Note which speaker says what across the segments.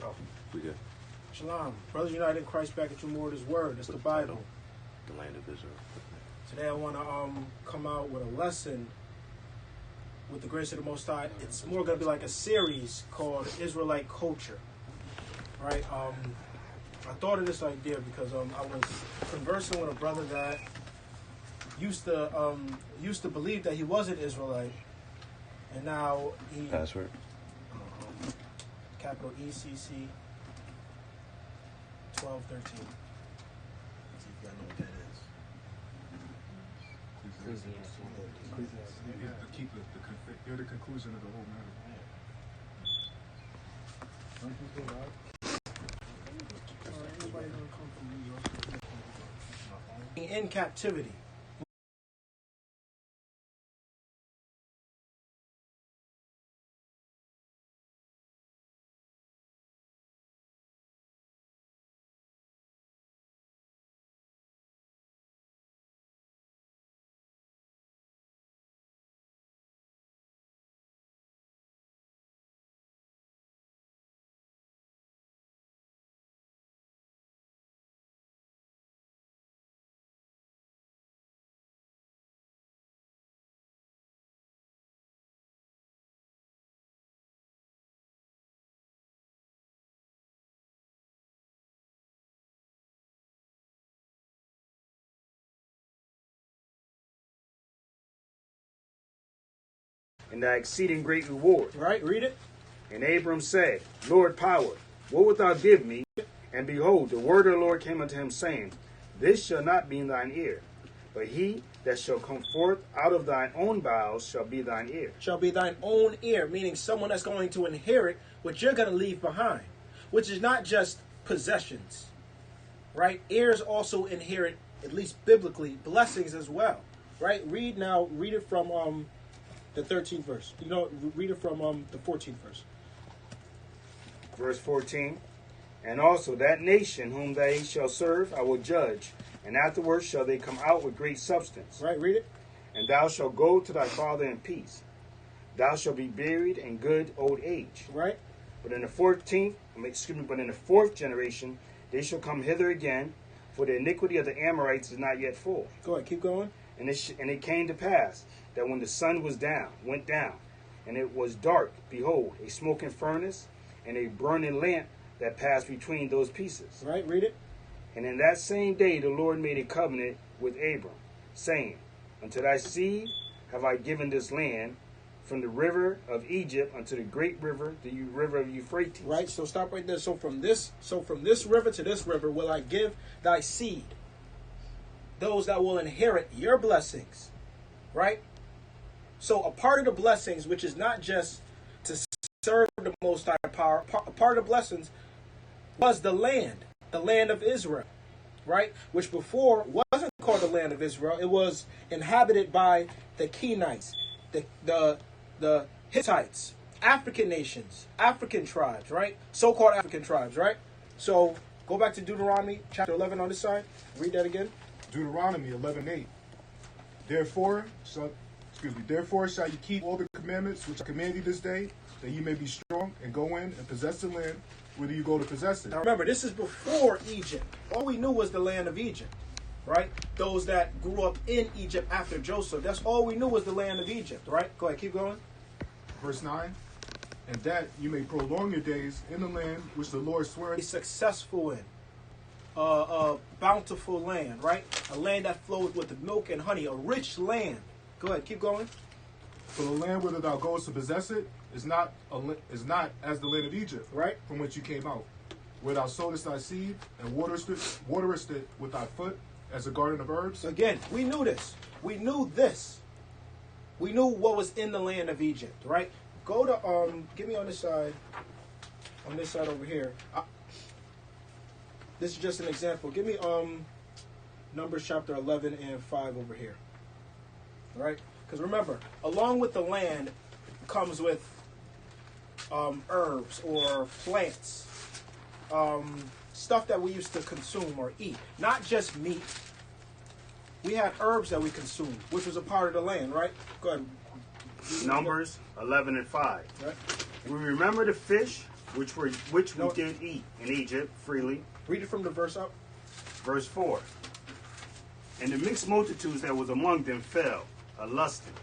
Speaker 1: Oh,
Speaker 2: We good.
Speaker 1: Shalom. Brothers united in Christ, back at you more with his word. It's the Bible.
Speaker 2: The land of Israel.
Speaker 1: Today I want to come out with a lesson with the grace of the Most High. It's more going to be like a series called Israelite Culture. Right? I thought of this idea because I was conversing with a brother that used to believe that he was an Israelite, and now he
Speaker 2: Password.
Speaker 1: capital ECC 1213. See if y'all know what that is.
Speaker 3: You're the conclusion of the whole matter.
Speaker 1: In captivity.
Speaker 4: And thy exceeding great reward.
Speaker 1: Right? Read it.
Speaker 4: And Abram said, Lord power, what wilt thou give me? And behold, the word of the Lord came unto him, saying, This shall not be in thine ear, but he that shall come forth out of thine own bowels shall be thine ear.
Speaker 1: Shall be thine own ear, meaning someone that's going to inherit what you're going to leave behind, which is not just possessions, right? Heirs also inherit, at least biblically, blessings as well, right? Read it from the 13th verse. Read it from the 14th verse.
Speaker 4: Verse 14. And also that nation whom they shall serve I will judge, and afterwards shall they come out with great substance.
Speaker 1: Right, read it.
Speaker 4: And thou shalt go to thy father in peace. Thou shalt be buried in good old age.
Speaker 1: Right.
Speaker 4: But in the fourth generation they shall come hither again, for the iniquity of the Amorites is not yet full.
Speaker 1: Go ahead, keep going.
Speaker 4: And it came to pass that when the sun went down, and it was dark, behold, a smoking furnace and a burning lamp that passed between those pieces.
Speaker 1: Right, read it.
Speaker 4: And in that same day the Lord made a covenant with Abram, saying, Unto thy seed have I given this land, from the river of Egypt unto the great river, the river of Euphrates.
Speaker 1: Right, so stop right there. So from this river to this river will I give thy seed, those that will inherit your blessings. Right? So a part of the blessings, which is not just to serve the Most High power, a part of the blessings was the land of Israel, right? Which before wasn't called the land of Israel. It was inhabited by the Kenites, the Hittites, African nations, African tribes, right? So-called African tribes, right? So go back to Deuteronomy chapter 11 on this side. Read that again.
Speaker 3: Deuteronomy 11:8. Therefore shall you keep all the commandments which I command you this day, that you may be strong and go in and possess the land, whether you go to possess it.
Speaker 1: Now remember, this is before Egypt. All we knew was the land of Egypt, right? Those that grew up in Egypt after Joseph, that's all we knew was the land of Egypt, right? Go ahead, keep going.
Speaker 3: Verse 9. And that you may prolong your days in the land which the Lord swore.
Speaker 1: Be successful in. A bountiful land, right? A land that flows with the milk and honey, a rich land. Go ahead, keep going.
Speaker 3: For the land whither thou goest to possess it is not as the land of Egypt,
Speaker 1: right,
Speaker 3: from which you came out, where thou sowest thy seed and waterest it with thy foot as a garden of herbs.
Speaker 1: Again, we knew this. We knew this. We knew what was in the land of Egypt, right? Go to give me on this side over here. This is just an example. Give me Numbers chapter 11 and 5 over here. Right? Because remember, along with the land comes with herbs or plants, stuff that we used to consume or eat. Not just meat. We had herbs that we consumed, which was a part of the land, right? Go ahead.
Speaker 4: Numbers 11 and 5.
Speaker 1: Right.
Speaker 4: We remember the fish which we did eat in Egypt freely.
Speaker 1: Read it from the verse up.
Speaker 4: Verse 4. And the mixed multitudes that was among them fell, a-lusting.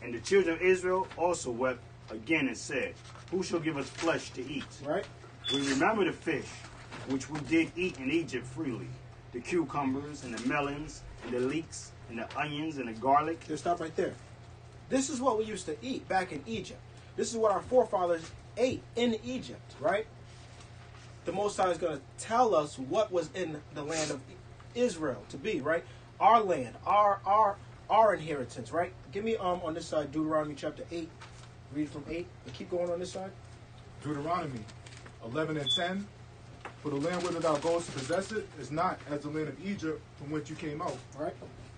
Speaker 4: And the children of Israel also wept again and said, who shall give us flesh to eat?
Speaker 1: Right.
Speaker 4: We remember the fish, which we did eat in Egypt freely, the cucumbers and the melons and the leeks and the onions and the garlic.
Speaker 1: Just stop right there. This is what we used to eat back in Egypt. This is what our forefathers ate in Egypt, right? The Most High is going to tell us what was in the land of Israel to be, right? Our land, our inheritance, right? Give me on this side Deuteronomy chapter 8. Read from 8. And keep going on this side.
Speaker 3: Deuteronomy 11 and 10. For the land whither thou goest to possess it is not as the land of Egypt from whence you came out.
Speaker 1: Right.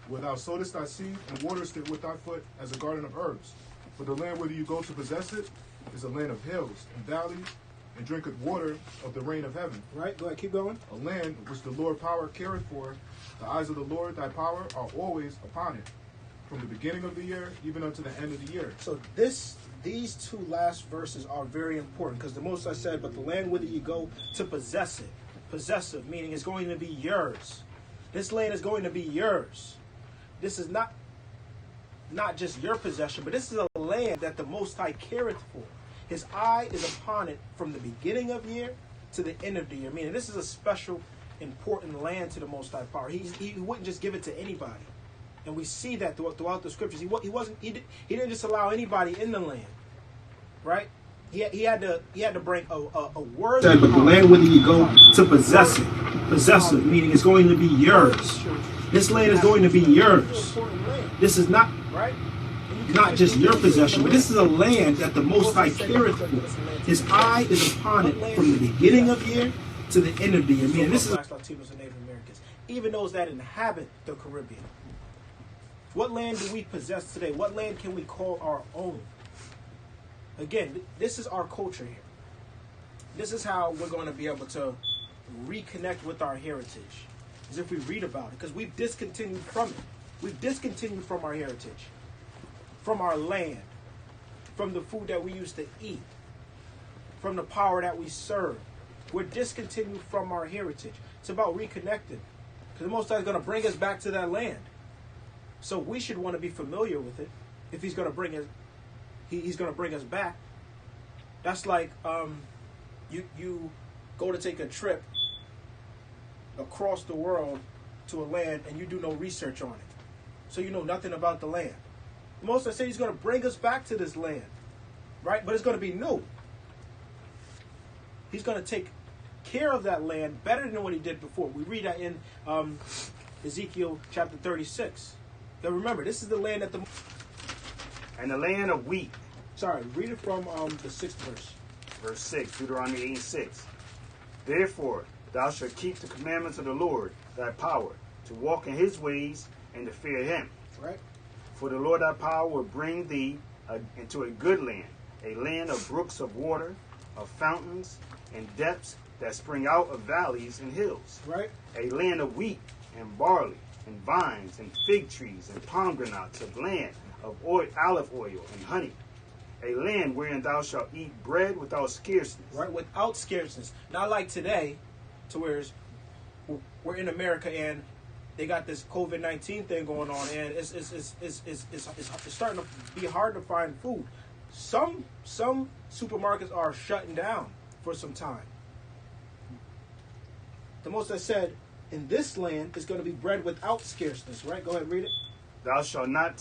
Speaker 3: Where thou sowest thy seed and waterest it with thy foot as a garden of herbs. For the land whither you go to possess it is a land of hills and valleys, and drinketh water of the rain of heaven.
Speaker 1: Right. Go ahead. Keep going.
Speaker 3: A land which the Lord power careth for. The eyes of the Lord thy power are always upon it, from the beginning of the year even unto the end of the year.
Speaker 1: So these two last verses are very important because the Most High said, but the land whither you go to possess it. Possessive, meaning it's going to be yours. This land is going to be yours. This is not just your possession, but this is a land that the Most High careth for. His eye is upon it from the beginning of the year to the end of the year. Meaning this is a special, important land to the Most High power. He wouldn't just give it to anybody. And we see that throughout the scriptures. He didn't just allow anybody in the land, right? He had to bring a word. But the land whither you go to possess it, possessive, meaning it's going to be yours. This land is going to be yours. This is not just your possession, but this is a land that the Most High careth for. His eye is upon it from the beginning of the year to the end of the year. Meaning this is Latinos and Native Americans, even those that inhabit the Caribbean. What land do we possess today? What land can we call our own? Again, this is our culture here. This is how we're going to be able to reconnect with our heritage, as if we read about it, because we've discontinued from it. We've discontinued from our heritage, from our land, from the food that we used to eat, from the power that we serve. We're discontinued from our heritage. It's about reconnecting, because the Most High is going to bring us back to that land. So we should want to be familiar with it. If He's going to bring us, He's going to bring us back. That's like you go to take a trip across the world to a land and you do no research on it, so you know nothing about the land. The Most High said He's going to bring us back to this land, right? But it's going to be new. He's going to take care of that land better than what He did before. We read that in Ezekiel chapter 36. Now remember, this is the land that
Speaker 4: and the land of wheat.
Speaker 1: Sorry, read it from the 6th verse.
Speaker 4: Verse 6, Deuteronomy 8 and 6. Therefore, thou shalt keep the commandments of the Lord thy power, to walk in His ways and to fear Him.
Speaker 1: Right.
Speaker 4: For the Lord thy power will bring thee into a good land, a land of brooks of water, of fountains and depths that spring out of valleys and hills.
Speaker 1: Right.
Speaker 4: A land of wheat and barley and vines and fig trees and pomegranates, of land of olive oil and honey. A land wherein thou shalt eat bread without scarceness.
Speaker 1: Right, without scarceness. Not like today, to where we're in America and they got this COVID-19 thing going on, and it's starting to be hard to find food. Some supermarkets are shutting down for some time. The Most High said, in this land is going to be bread without scarceness. Right? Go ahead and read it.
Speaker 4: Thou shalt not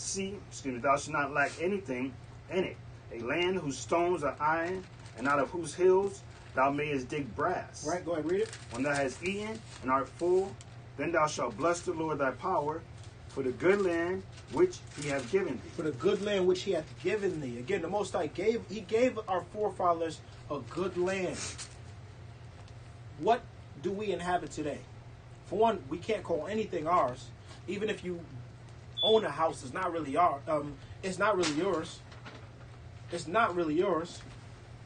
Speaker 4: lack anything in it. A land whose stones are iron, and out of whose hills thou mayest dig brass.
Speaker 1: Right, go ahead and read it.
Speaker 4: When thou hast eaten and art full, then thou shalt bless the Lord thy power for the good land which He hath given thee.
Speaker 1: For the good land which He hath given thee. Again, the Most High gave our forefathers a good land. What do we inhabit today? For one, we can't call anything ours. Even if you own a house, it's not really it's not really yours. It's not really yours.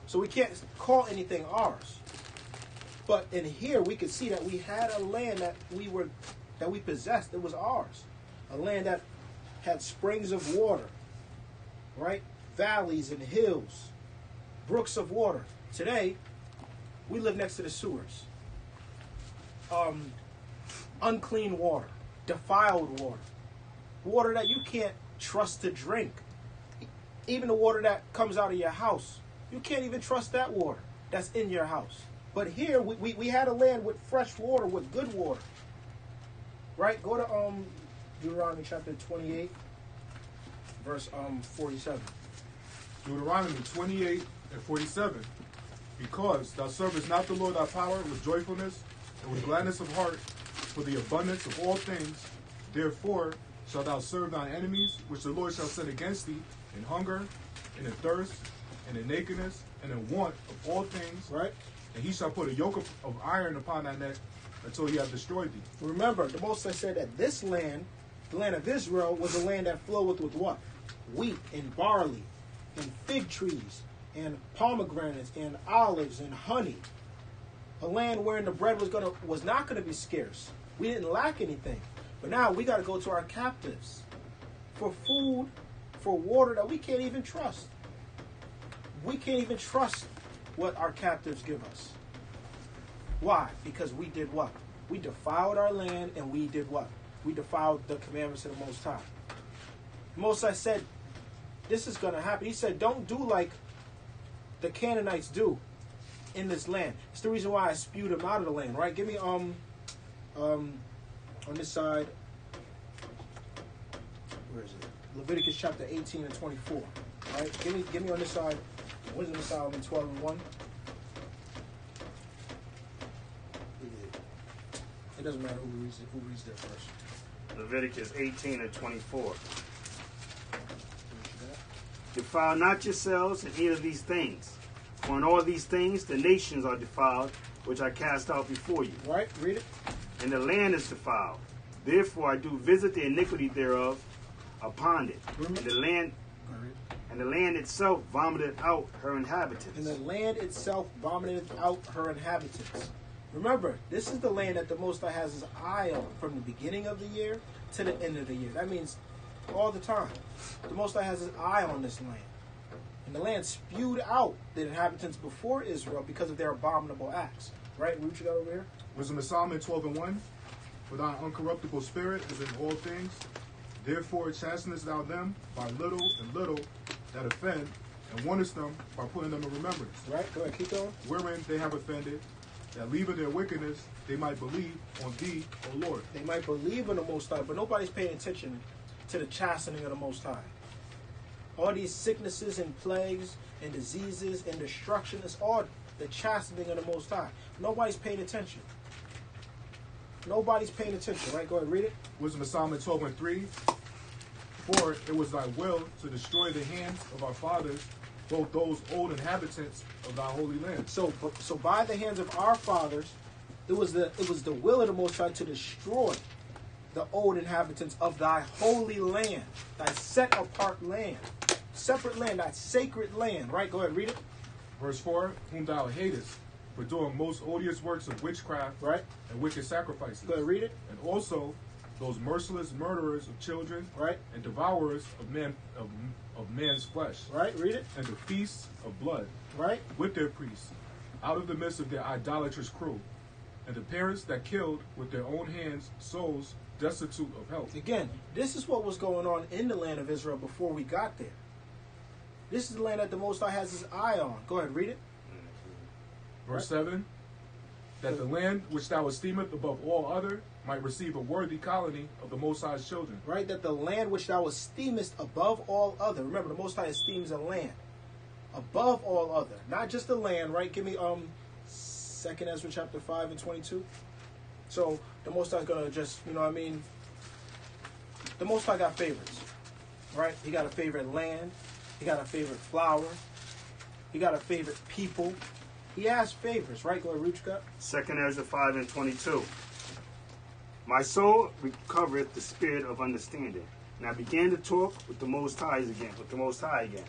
Speaker 1: So we can't call anything ours. But in here we could see that we had a land that we possessed. It was ours. A land that had springs of water, right? Valleys and hills, brooks of water. Today, We live next to the sewers. Unclean water, defiled water, water that you can't trust to drink. Even the water that comes out of your house, you can't even trust that water that's in your house. But here, we had a land with fresh water, with good water. Right? Go to Deuteronomy chapter 28, verse 47.
Speaker 3: Deuteronomy 28 and 47. Because thou servest not the Lord thy power with joyfulness and with gladness of heart for the abundance of all things, therefore shalt thou serve thine enemies, which the Lord shall send against thee, in hunger, and in thirst, and in nakedness, and in want of all things.
Speaker 1: Right?
Speaker 3: And he shall put a yoke of iron upon thy neck until he have destroyed thee.
Speaker 1: Remember, the Most High said that this land, the land of Israel, was a land that flowed with what? Wheat and barley and fig trees and pomegranates and olives and honey. A land wherein the bread was not gonna be scarce. We didn't lack anything. But now we gotta go to our captives for food, for water that we can't even trust. We can't even trust what our captives give us. Why? Because we did what? We defiled our land, and we did what? We defiled the commandments of the Most High. The Most High said, this is going to happen. He said, don't do like the Canaanites do in this land. It's the reason why I spewed them out of the land, right? Give me on this side, where is it? Leviticus chapter 18 and 24. Right? Give me on this side, Wisdom of Solomon 12 and 1. It doesn't matter who reads there first.
Speaker 4: Leviticus 18 and 24. Defile not yourselves in either of these things, for in all these things the nations are defiled, which I cast out before you.
Speaker 1: Right, read it.
Speaker 4: And the land is defiled. Therefore I do visit the iniquity thereof upon it. And the land itself vomited out her inhabitants.
Speaker 1: And the land itself vomited out her inhabitants. Remember, this is the land that the Most High has his eye on from the beginning of the year to the end of the year. That means all the time. The Most High has his eye on this land. And the land spewed out the inhabitants before Israel because of their abominable acts. Right? What you got over here?
Speaker 3: Wisdom of Solomon 12 and 1. For thine uncorruptible spirit is in all things. Therefore chastenest thou them by little and little that offend, and warnest them by putting them in remembrance.
Speaker 1: Right? Go ahead, keep going.
Speaker 3: Wherein they have offended, that leaving their wickedness, they might believe on thee, O Lord.
Speaker 1: They might believe in the Most High, but nobody's paying attention to the chastening of the Most High. All these sicknesses and plagues and diseases and destruction is all the chastening of the Most High. Nobody's paying attention. Nobody's paying attention, right? Go ahead, read it.
Speaker 3: Wisdom of Solomon 12 and 3. For it was thy will to destroy the hands of our fathers, both those old inhabitants of thy holy land.
Speaker 1: So by the hands of our fathers, it was the will of the Most High to destroy the old inhabitants of thy holy land, thy set apart land, separate land, thy sacred land. Right? Go ahead, read it.
Speaker 3: Verse 4, whom thou hatest, for doing most odious works of witchcraft,
Speaker 1: right,
Speaker 3: and wicked sacrifices.
Speaker 1: Go ahead, read it.
Speaker 3: And also those merciless murderers of children,
Speaker 1: right,
Speaker 3: and devourers of man's flesh,
Speaker 1: right, read it.
Speaker 3: And the feasts of blood,
Speaker 1: right,
Speaker 3: with their priests, out of the midst of their idolatrous crew, and the parents that killed with their own hands souls destitute of help.
Speaker 1: Again, this is what was going on in the land of Israel before we got there. This is the land that the Most High has his eye on. Go ahead, read it.
Speaker 3: Verse 7, that the land which thou esteemest above all other might receive a worthy colony of the Most High's children.
Speaker 1: Right, that the land which thou esteemest above all other. Remember, the Most High esteems a land above all other, not just the land. Right? Give me 2nd Ezra chapter 5 and 22. So the Most High is gonna just, you know what I mean. The Most High got favorites, right? He got a favorite land. He got a favorite flower. He got a favorite people. He has favorites, right? Go ahead, Ruch, got
Speaker 4: 2nd Ezra 5 and 22. My soul recovereth the spirit of understanding. And I began to talk with the Most High again,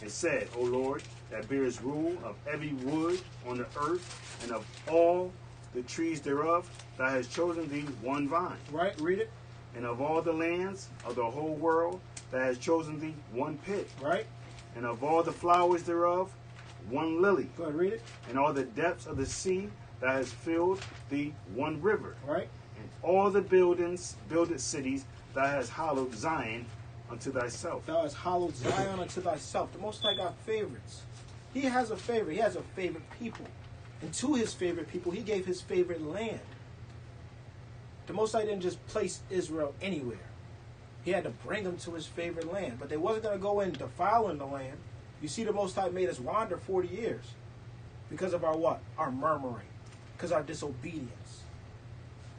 Speaker 4: and said, O Lord, that bearest rule of every wood on the earth, and of all the trees thereof, thou hast chosen thee one vine.
Speaker 1: Right, read it.
Speaker 4: And of all the lands of the whole world, thou hast chosen thee one pit.
Speaker 1: Right.
Speaker 4: And of all the flowers thereof, one lily,
Speaker 1: Go ahead, read it.
Speaker 4: and all the depths of the sea that has filled thee one river,
Speaker 1: Right?
Speaker 4: and all the builded cities that has hallowed Zion unto thyself.
Speaker 1: Thou hast hallowed Zion unto thyself. The Most High got favorites. He has a favorite. He has a favorite people. And to his favorite people, he gave his favorite land. The Most High didn't just place Israel anywhere. He had to bring them to his favorite land. But they wasn't going to go in defiling the land. You see, the Most High made us wander 40 years. Because of our what? Our murmuring. Because of our disobedience.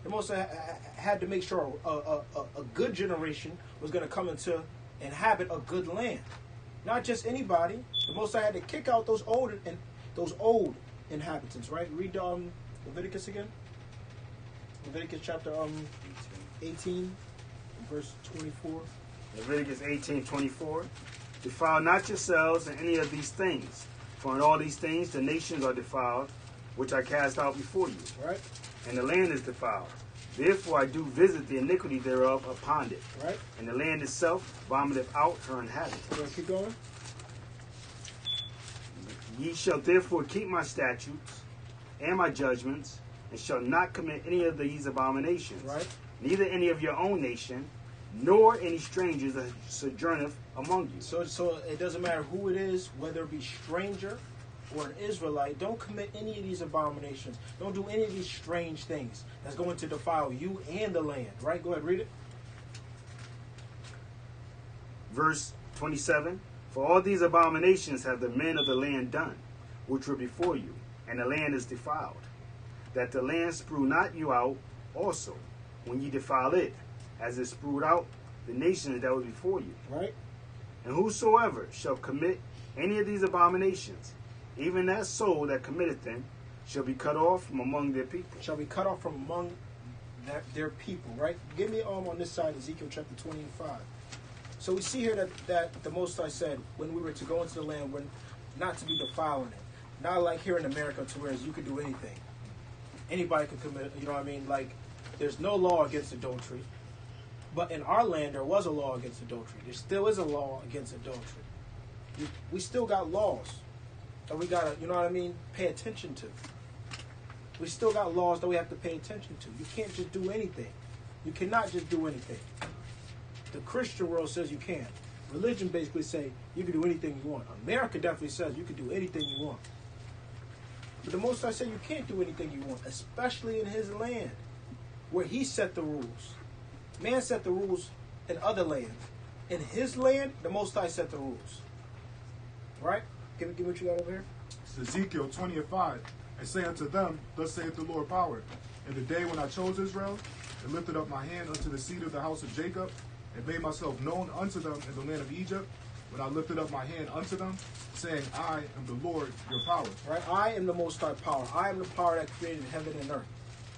Speaker 1: The Most High had to make sure a good generation was going to come into inhabit a good land. Not just anybody. The Most High had to kick out those old inhabitants, right? Read Leviticus again. Leviticus chapter 18, verse 24.
Speaker 4: Leviticus 18:24. Defile not yourselves in any of these things, for in all these things the nations are defiled, which I cast out before you.
Speaker 1: Right?
Speaker 4: And the land is defiled. Therefore I do visit the iniquity thereof upon it.
Speaker 1: Right?
Speaker 4: And the land itself vomiteth out her inhabitants.
Speaker 1: Keep going.
Speaker 4: Ye shall therefore keep my statutes and my judgments, and shall not commit any of these abominations,
Speaker 1: Right?
Speaker 4: neither any of your own nation, nor any strangers that sojourneth among you.
Speaker 1: So it doesn't matter who it is, whether it be stranger or an Israelite. Don't commit any of these abominations. Don't do any of these strange things that's going to defile you and the land. Right? Go ahead, read it.
Speaker 4: Verse 27, for all these abominations have the men of the land done, which were before you, and the land is defiled, that the land spew not you out also, when ye defile it, as it spewed out the nations that were before you.
Speaker 1: Right?
Speaker 4: And whosoever shall commit any of these abominations, even that soul that committeth them, shall be cut off from among their people.
Speaker 1: Shall be cut off from among their people. Right? Give me on this side, Ezekiel chapter 20 and 5. So we see here that the Most High said when we were to go into the land, when not to be defiling it. Not like here in America to where you could do anything. Anybody could commit, you know what I mean? Like, there's no law against adultery. But in our land, there was a law against adultery. There still is a law against adultery. We still got laws that we got to, you know what I mean, pay attention to. We still got laws that we have to pay attention to. You can't just do anything. You cannot just do anything. The Christian world says you can. Religion basically say you can do anything you want. America definitely says you can do anything you want. But the Most High said you can't do anything you want, especially in his land, where he set the rules. Man set the rules in other lands. In his land, the Most High set the rules. Right? Give me what you got over here.
Speaker 3: It's Ezekiel 20 and 5. And say unto them, thus saith the Lord power, in the day when I chose Israel, and lifted up my hand unto the seed of the house of Jacob, and made myself known unto them in the land of Egypt, when I lifted up my hand unto them, saying, I am the Lord your power.
Speaker 1: Right? I am the Most High power. I am the power that created heaven and earth.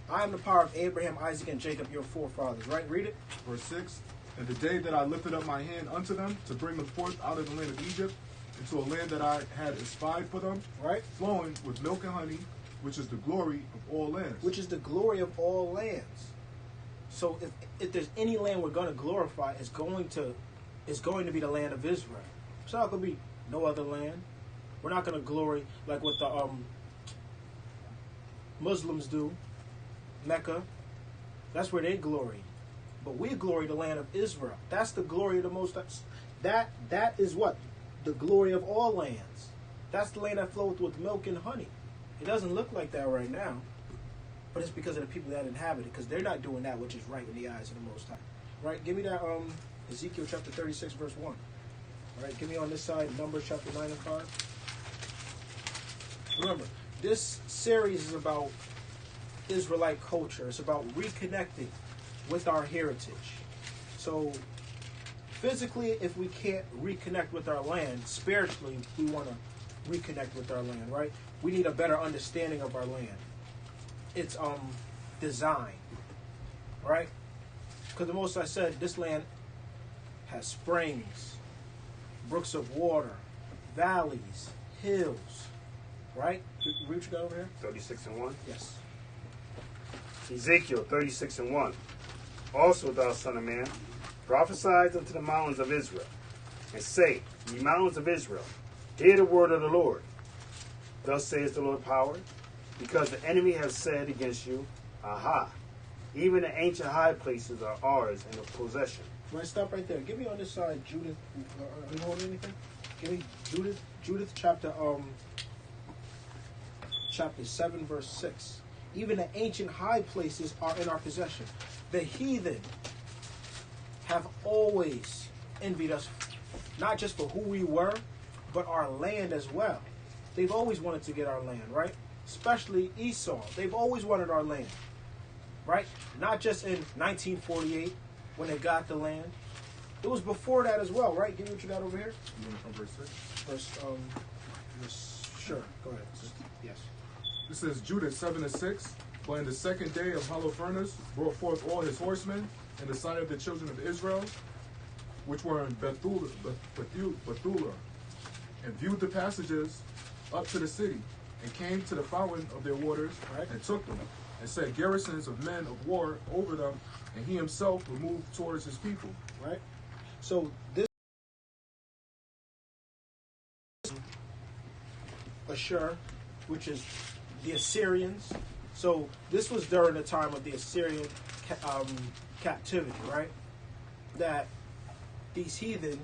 Speaker 1: I am the power of Abraham, Isaac, and Jacob, your forefathers. Right? Read it.
Speaker 3: Verse 6. And the day that I lifted up my hand unto them, to bring them forth out of the land of Egypt, into a land that I had espied for them,
Speaker 1: Right?
Speaker 3: flowing with milk and honey, which is the glory of all lands.
Speaker 1: Which is the glory of all lands. So if there's any land we're going to glorify, it's going to be the land of Israel. It's not going to be no other land. We're not going to glory like what the Muslims do. Mecca. That's where they glory. But we glory the land of Israel. That's the glory of the Most High. That is what? The glory of all lands. That's the land that flows with milk and honey. It doesn't look like that right now. But it's because of the people that inhabit it, because they're not doing that which is right in the eyes of the Most High. Right? Give me that Ezekiel chapter 36, verse 1. All right, give me on this side Numbers chapter 9 and 5. Remember, this series is about Israelite culture. It's about reconnecting with our heritage. So physically, if we can't reconnect with our land, spiritually, we want to reconnect with our land, right? We need a better understanding of our land. Its design, right? Because the Most High said this land has springs, brooks of water, valleys, hills, right? Read what you got over here?
Speaker 4: 36 and 1.
Speaker 1: Yes.
Speaker 4: Ezekiel 36 and 1. Also, thou son of man, prophesy unto the mountains of Israel, and say, Ye mountains of Israel, hear the word of the Lord. Thus says the Lord power, because the enemy has said against you, Aha, even the ancient high places are ours and of possession.
Speaker 1: Right, stop right there. Give me on this side, Judith. Are you holding anything? Give me Judith chapter 7, verse 6. Even the ancient high places are in our possession. The heathen have always envied us, not just for who we were, but our land as well. They've always wanted to get our land, right? Especially Esau. They've always wanted our land, right? Not just in 1948 when they got the land. It was before that as well, right? Give me what you got over here.
Speaker 3: From verse 6.
Speaker 1: Sure, go ahead. Yes.
Speaker 3: This is Judah 7-6. But in the second day of Holofernes brought forth all his horsemen in the sight of the children of Israel, which were in Bethula, and viewed the passages up to the city, and came to the fountain of their waters, right, and took them, and set garrisons of men of war over them, and he himself removed towards his people.
Speaker 1: Right? So this Ashur, which is the Assyrians. So this was during the time of the Assyrian captivity, right? That these heathen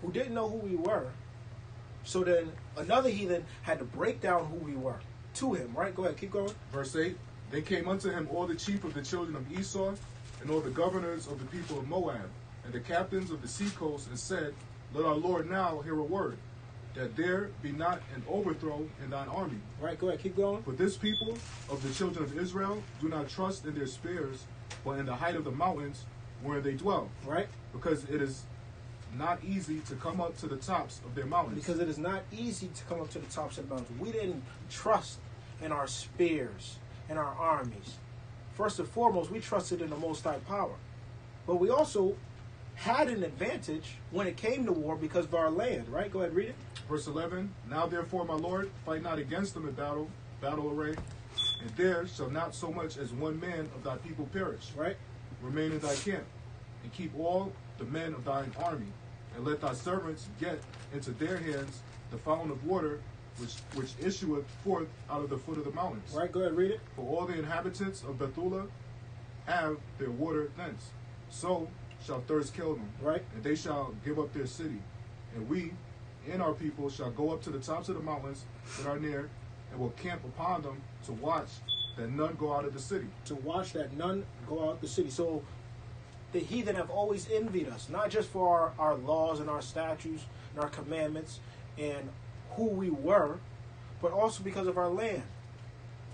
Speaker 1: who didn't know who we were, so then another heathen had to break down who we were to him, right? Go ahead, keep going.
Speaker 3: Verse 8, they came unto him all the chief of the children of Esau, and all the governors of the people of Moab, and the captains of the seacoast, and said, Let our Lord now hear a word, that there be not an overthrow in thine army.
Speaker 1: Right, go ahead, keep going.
Speaker 3: For this people of the children of Israel do not trust in their spears, but in the height of the mountains where they dwell.
Speaker 1: Right.
Speaker 3: Because it is not easy to come up to the tops of their mountains.
Speaker 1: Because it is not easy to come up to the tops of the mountains. We didn't trust in our spears and our armies. First and foremost, we trusted in the Most High power. But we also had an advantage when it came to war because of our land, right? Go ahead, read it.
Speaker 3: Verse 11, Now therefore, my Lord, fight not against them in battle array, and there shall not so much as one man of thy people perish.
Speaker 1: Right.
Speaker 3: Remain in thy camp, and keep all the men of thine army, and let thy servants get into their hands the fountain of water which issueth forth out of the foot of the mountains.
Speaker 1: Right, go ahead, read it.
Speaker 3: For all the inhabitants of Bethula have their water thence. So shall thirst kill them,
Speaker 1: right,
Speaker 3: and they shall give up their city. And we and our people shall go up to the tops of the mountains that are near, and will camp upon them to watch that none go out of the city.
Speaker 1: To watch that none go out of the city. So the heathen have always envied us, not just for our laws and our statutes and our commandments and who we were, but also because of our land.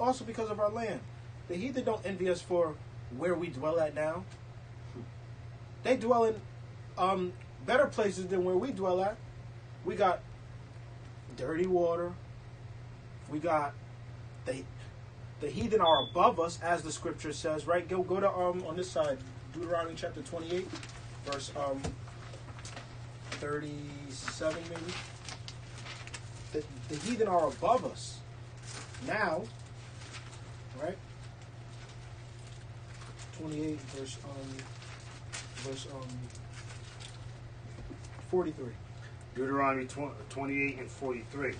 Speaker 1: Also because of our land. The heathen don't envy us for where we dwell at now. They dwell in better places than where we dwell at. We got dirty water. We got the heathen are above us, as the scripture says, right? Go to on this side, Deuteronomy chapter 28, verse 37 maybe. The heathen are above us now, right? 28 verse 43.
Speaker 4: Deuteronomy 28 and 43.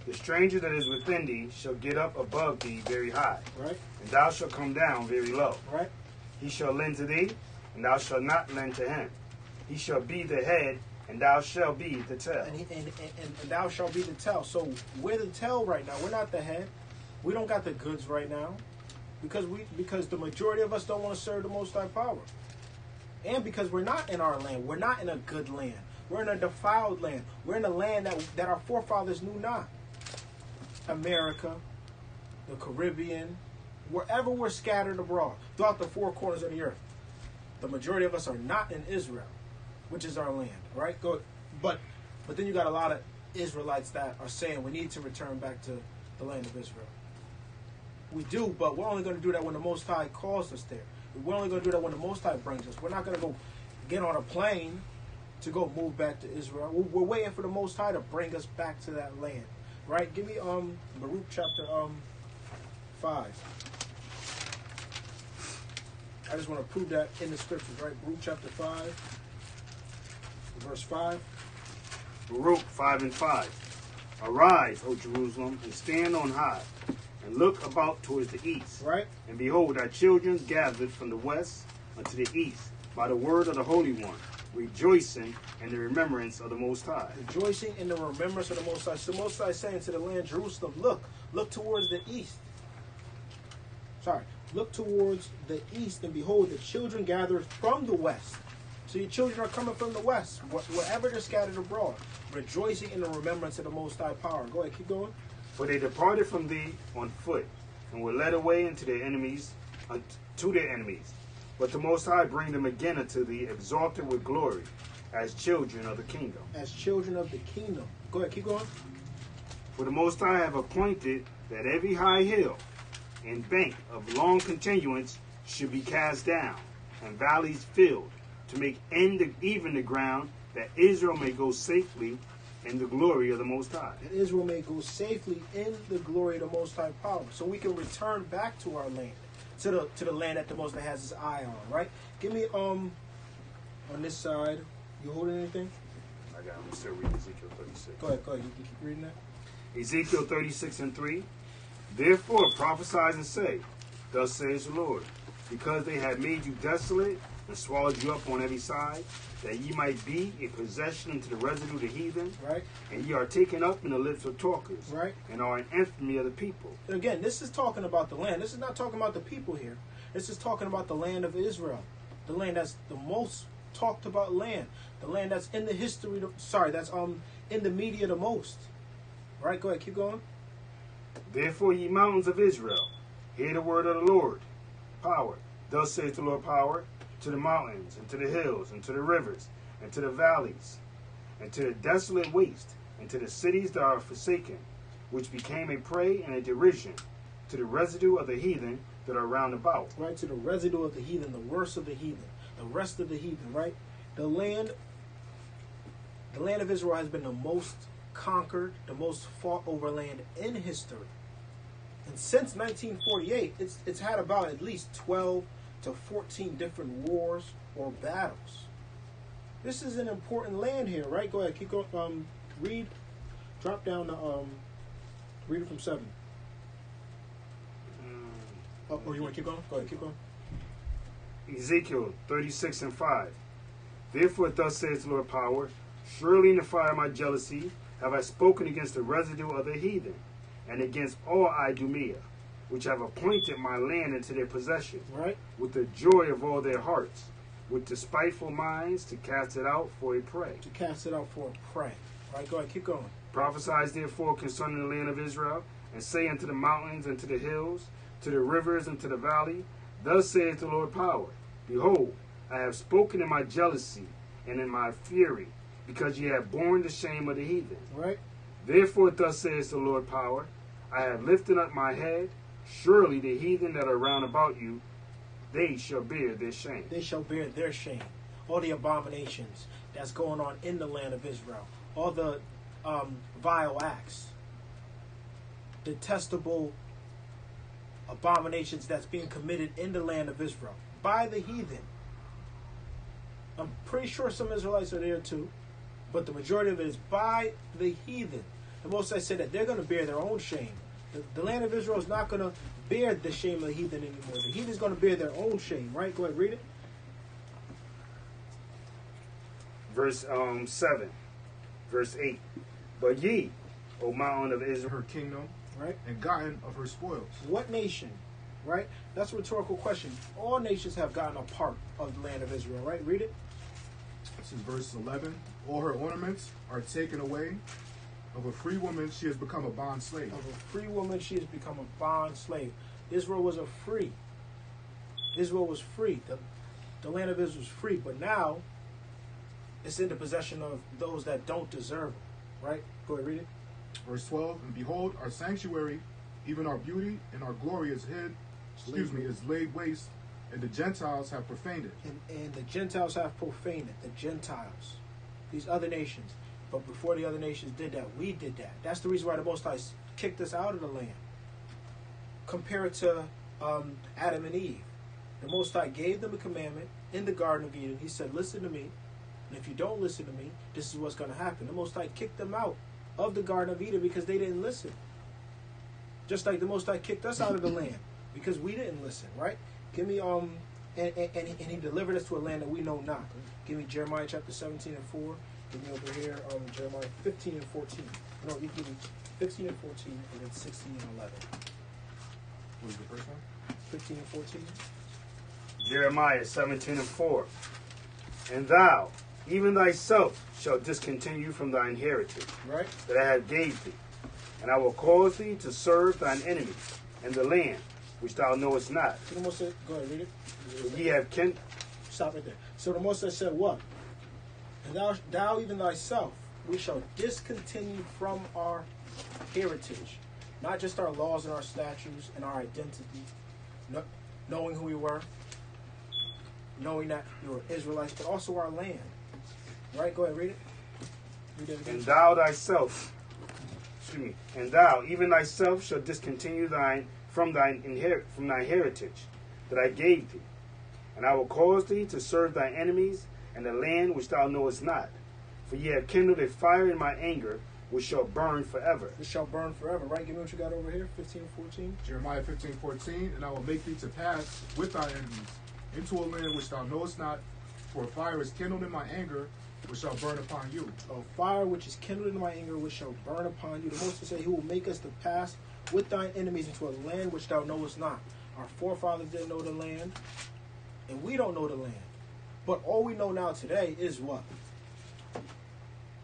Speaker 4: The stranger that is within thee shall get up above thee very high,
Speaker 1: Right.
Speaker 4: and thou shalt come down very low.
Speaker 1: Right.
Speaker 4: He shall lend to thee, and thou shalt not lend to him. He shall be the head, and thou shalt be the tail.
Speaker 1: And thou shalt be the tail. So we're the tail right now. We're not the head. We don't got the goods right now. Because the majority of us don't want to serve the Most High power. And because we're not in our land. We're not in a good land. We're in a defiled land. We're in a land that our forefathers knew not. America, the Caribbean, wherever we're scattered abroad, throughout the four corners of the earth. The majority of us are not in Israel, which is our land, right? But then you got a lot of Israelites that are saying we need to return back to the land of Israel. We do, but we're only going to do that when the Most High calls us there. We're only going to do that when the Most High brings us. We're not going to go get on a plane to go move back to Israel. We're waiting for the Most High to bring us back to that land, right? Give me Baruch chapter 5. I just want to prove that in the scriptures, right? Baruch chapter 5, verse 5.
Speaker 4: Baruch 5 and 5. Arise, O Jerusalem, and stand on high, and look about towards the east.
Speaker 1: Right?
Speaker 4: And behold, thy children gathered from the west unto the east, by the word of the Holy One, rejoicing in the remembrance of the Most High.
Speaker 1: Rejoicing in the remembrance of the Most High. So the Most High is saying to the land, Jerusalem, look towards the east. Look towards the east, and behold, the children gathered from the west. So your children are coming from the west, wherever they're scattered abroad, rejoicing in the remembrance of the Most High power. Go ahead, keep going.
Speaker 4: For they departed from thee on foot, and were led away into their enemies, to their enemies. But the Most High bring them again unto thee, exalted with glory, as children of the kingdom.
Speaker 1: As children of the kingdom. Go ahead, keep going.
Speaker 4: For the Most High have appointed that every high hill and bank of long continuance should be cast down, and valleys filled, to make even the ground, that Israel may go safely in the glory of the Most High.
Speaker 1: That Israel may go safely in the glory of the Most High power. So we can return back to our land, to the land that the Most High has his eye on, right? Give me on this side. You holding anything?
Speaker 4: I got. I'm still reading Ezekiel 36.
Speaker 1: Go ahead. You keep reading that.
Speaker 4: Ezekiel 36 and 3. Therefore prophesy and say, Thus says the Lord, because they have made you desolate and swallowed you up on every side, that ye might be a possession unto the residue of the heathen,
Speaker 1: right?
Speaker 4: And ye are taken up in the lips of talkers,
Speaker 1: right?
Speaker 4: And are an infamy of the people.
Speaker 1: And again, this is talking about the land. This is not talking about the people here. This is talking about the land of Israel, the land that's the most talked about land, the land that's in the history. That's in the media the most. Right? Go ahead, keep going.
Speaker 4: Therefore, ye mountains of Israel, hear the word of the Lord. Power. Thus saith the Lord power, to the mountains, and to the hills, and to the rivers, and to the valleys, and to the desolate waste, and to the cities that are forsaken, which became a prey and a derision, to the residue of the heathen that are round about.
Speaker 1: Right, to the residue of the heathen, the worst of the heathen, the rest of the heathen, right? The land of Israel has been the most conquered, the most fought over land in history. And since 1948, it's had about at least 12 to 14 different wars or battles. This is an important land here, right? Go ahead, keep going. Drop down to read it from 7. Or you want to keep going? Go ahead, keep going.
Speaker 4: Ezekiel 36 and 5. Therefore thus says the Lord power, surely in the fire of my jealousy have I spoken against the residue of the heathen, and against all Idumea, which have appointed my land into their possession,
Speaker 1: right?
Speaker 4: With the joy of all their hearts, with despiteful minds, to cast it out for a prey.
Speaker 1: To cast it out for a prey. Right, go ahead, keep going.
Speaker 4: Prophesy therefore concerning the land of Israel, and say unto the mountains and to the hills, to the rivers and to the valley, Thus saith the Lord power, Behold, I have spoken in my jealousy and in my fury, because ye have borne the shame of the heathen.
Speaker 1: Right.
Speaker 4: Therefore thus says the Lord power, I have lifted up my head, surely the heathen that are round about you, they shall bear their shame.
Speaker 1: They shall bear their shame. All the abominations that's going on in the land of Israel, all the vile acts, detestable abominations that's being committed in the land of Israel by the heathen. I'm pretty sure some Israelites are there too, but the majority of it is by the heathen. The Most High said that they're going to bear their own shame. The land of Israel is not going to bear the shame of the heathen anymore. The heathen is going to bear their own shame, right? Go ahead, read it.
Speaker 4: Verse 7. Verse 8. But ye, O mountain of Israel,
Speaker 3: her kingdom,
Speaker 1: right,
Speaker 3: and gotten of her spoils.
Speaker 1: What nation, right? That's a rhetorical question. All nations have gotten a part of the land of Israel, right? Read it.
Speaker 3: This is verse 11. All her ornaments are taken away. Of a free woman, she has become a bond slave.
Speaker 1: Of a free woman, she has become a bond slave. Israel was free. Israel was free. The land of Israel was free, but now it's in the possession of those that don't deserve it, right? Go ahead, read it.
Speaker 3: Verse 12. And behold, our sanctuary, even our beauty and our glory is is laid waste, and the Gentiles have profaned it.
Speaker 1: And the Gentiles have profaned it. The Gentiles, these other nations. But before the other nations did that, we did that. That's the reason why the Most High kicked us out of the land. Compare it to Adam and Eve. The Most High gave them a commandment in the Garden of Eden. He said, listen to me. And if you don't listen to me, this is what's going to happen. The Most High kicked them out of the Garden of Eden because they didn't listen. Just like the Most High kicked us out of the land because we didn't listen, right? Give me and he delivered us to a land that we know not. Give me Jeremiah chapter 17 and 4. Give me over here Jeremiah 15 and 14. No, you give me 15 and 14 and then 16 and 11.
Speaker 3: What was the first one?
Speaker 1: 15 and 14.
Speaker 4: Jeremiah 17 and 4. And thou, even thyself, shalt discontinue from thine heritage,
Speaker 1: Right?
Speaker 4: that I have gave thee. And I will cause thee to serve thine enemies, and the land which thou knowest not.
Speaker 1: So the Most High, go ahead, read it.
Speaker 4: Ye have
Speaker 1: Stop right there. So the Most High said what? And thou even thyself, we shall discontinue from our heritage. Not just our laws and our statutes and our identity. Knowing who we were. Knowing that we were Israelites, but also our land. Right? Go ahead, read it. Read it again.
Speaker 4: And thou thyself, and thou, even thyself, shalt discontinue from thine heritage that I gave thee. And I will cause thee to serve thy enemies, and the land which thou knowest not. For ye have kindled a fire in my anger, which shall burn forever.
Speaker 1: It shall burn forever, right? Give me what you got over here, 15 and 14.
Speaker 3: Jeremiah 15:14, and I will make thee to pass with thy enemies into a land which thou knowest not, for a fire is kindled in my anger, which shall burn upon you.
Speaker 1: A fire which is kindled in my anger, which shall burn upon you. The Most High said, He will make us to pass with thine enemies into a land which thou knowest not. Our forefathers didn't know the land, and we don't know the land. But all we know now today is what?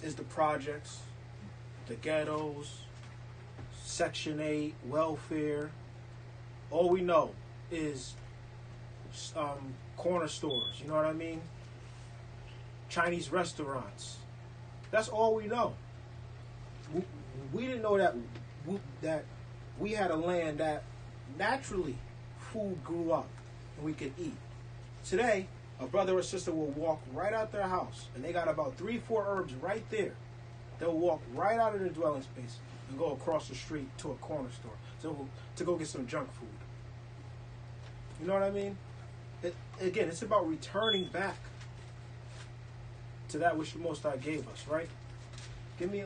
Speaker 1: Is the projects, the ghettos, Section 8, welfare. All we know is corner stores, you know what I mean? Chinese restaurants. That's all we know. We didn't know that we had a land that naturally food grew up and we could eat. Today, a brother or sister will walk right out their house and they got about 3-4 herbs right there. They'll walk right out of their dwelling space and go across the street to a corner store to go get some junk food. You know what I mean? Again, it's about returning back to that which the Most High gave us, right? Give me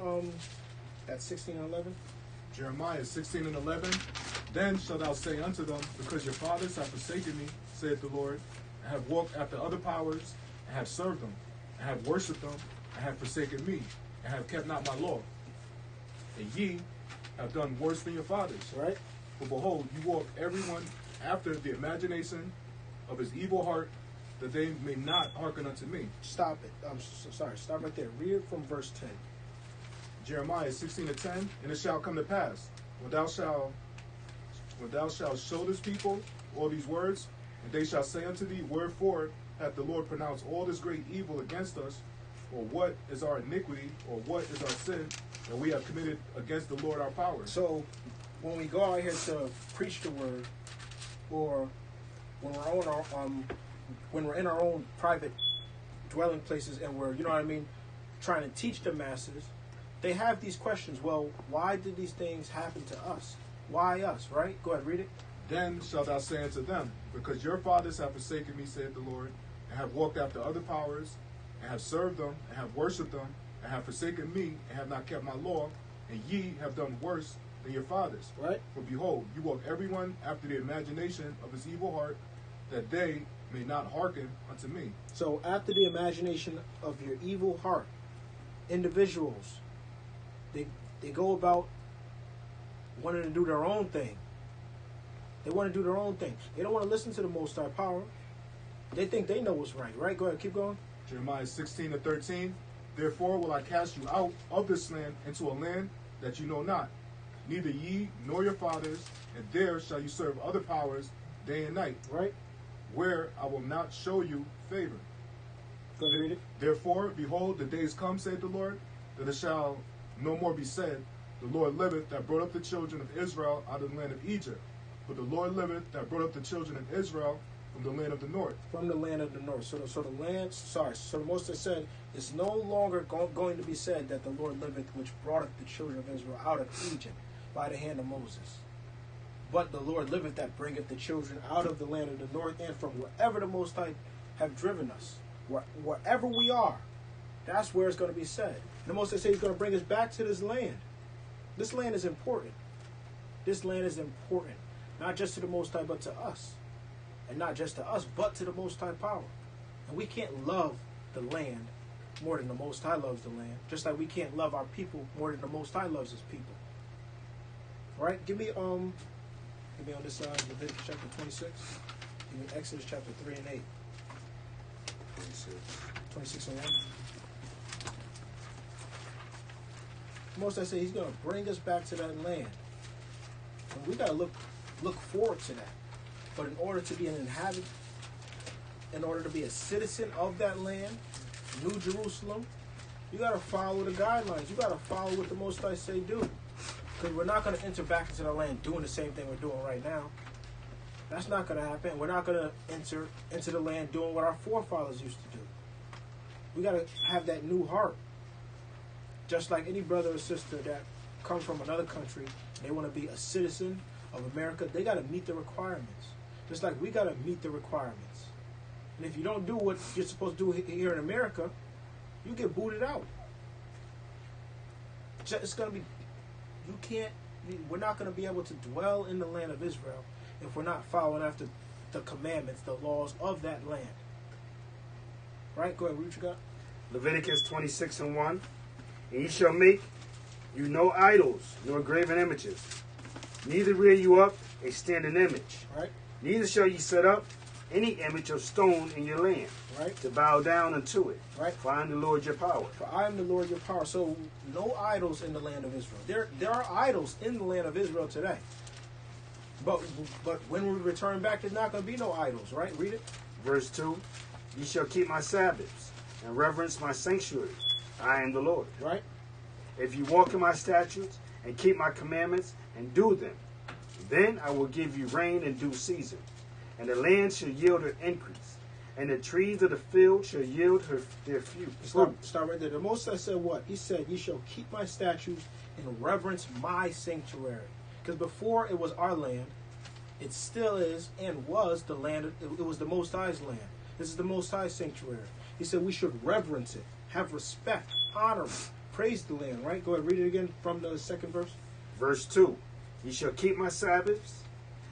Speaker 1: that 16 and 11.
Speaker 3: Jeremiah 16 and 11. Then shalt thou say unto them, because your fathers have forsaken me, saith the Lord, and have walked after other powers, and have served them, and have worshipped them, and have forsaken me, and have kept not my law. And ye have done worse than your fathers.
Speaker 1: Right?
Speaker 3: For behold, you walk everyone after the imagination of his evil heart, that they may not hearken unto me.
Speaker 1: Stop it. I'm sorry. Stop right there. Read it from verse 10.
Speaker 3: Jeremiah 16 and 10. And it shall come to pass, when thou shalt show this people all these words, and they shall say unto thee, wherefore hath the Lord pronounced all this great evil against us? Or what is our iniquity, or what is our sin that we have committed against the Lord our power?
Speaker 1: So, when we go out here to preach the word, or when we're in our own private dwelling places and we're, you know what I mean, trying to teach the masses, they have these questions. Well, why did these things happen to us? Why us, right? Go ahead, read it.
Speaker 3: Then shalt thou say unto them, because your fathers have forsaken me, saith the Lord, and have walked after other powers, and have served them, and have worshipped them, and have forsaken me, and have not kept my law, and ye have done worse than your fathers.
Speaker 1: Right.
Speaker 3: For behold, you walk everyone after the imagination of his evil heart, that they may not hearken unto me.
Speaker 1: So after the imagination of your evil heart, individuals, they go about wanting to do their own thing. They want to do their own thing. They don't want to listen to the Most High power. They think they know what's right, right? Go ahead, keep going.
Speaker 3: Jeremiah 16 and 13. Therefore will I cast you out of this land into a land that you know not, neither ye nor your fathers, and there shall you serve other powers day and night,
Speaker 1: Right?
Speaker 3: where I will not show you favor.
Speaker 1: Go ahead, read it.
Speaker 3: Therefore, behold, the days come, saith the Lord, that it shall no more be said, the Lord liveth that brought up the children of Israel out of the land of Egypt. But the Lord liveth that brought up the children of Israel from the land of the north.
Speaker 1: From the land of the north. So the Most High said, it's no longer going to be said that the Lord liveth, which brought up the children of Israel out of Egypt by the hand of Moses. But the Lord liveth that bringeth the children out of the land of the north, and from wherever the Most High have driven us, wherever we are, That's where it's going to be said. The Most High said He's going to bring us back to this land. This land is important. This land is important, not just to the Most High, but to us. And not just to us, but to the Most High power. And we can't love the land more than the Most High loves the land. Just like we can't love our people more than the Most High loves His people. Right? Give me on this side, Leviticus chapter 26. Give me Exodus chapter 3 and 8. 26 and 1. Most I say He's going to bring us back to that land. And we got to look forward to that. But in order to be an inhabitant, in order to be a citizen of that land, New Jerusalem, you got to follow the guidelines. You got to follow what the Most High say do. Because we're not going to enter back into the land doing the same thing we're doing right now. That's not going to happen. We're not going to enter into the land doing what our forefathers used to do. We got to have that new heart. Just like any brother or sister that come from another country, they want to be a citizen of America, they got to meet the requirements. Just like we got to meet the requirements. And if you don't do what you're supposed to do here in America, you get booted out. It's going to be, we're not going to be able to dwell in the land of Israel if we're not following after the commandments, the laws of that land. Right? Go ahead, read what you got.
Speaker 4: Leviticus 26 and 1. And ye shall make you no idols, nor graven images. Neither rear you up a standing image.
Speaker 1: Right.
Speaker 4: Neither shall ye set up any image of stone in your land,
Speaker 1: right,
Speaker 4: to bow down unto it.
Speaker 1: Right.
Speaker 4: For I am the Lord your power.
Speaker 1: For I am the Lord your power. So no idols in the land of Israel. There are idols in the land of Israel today. But when we return back, there's not going to be no idols, right? Read it.
Speaker 4: Verse 2. Ye shall keep my Sabbaths and reverence my sanctuary. I am the Lord.
Speaker 1: Right.
Speaker 4: If you walk in my statutes and keep my commandments and do them, then I will give you rain in due season, and the land shall yield her increase, and the trees of the field shall yield their fruit.
Speaker 1: Stop right there. The Most High said what? He said, "Ye shall keep my statutes and reverence my sanctuary." Because before it was our land, it still is and was the land. It was the Most High's land. This is the Most High's sanctuary. He said we should reverence it, have respect, honor it, praise the land. Right? Go ahead, read it again from the second verse.
Speaker 4: Verse 2. Ye shall keep my Sabbaths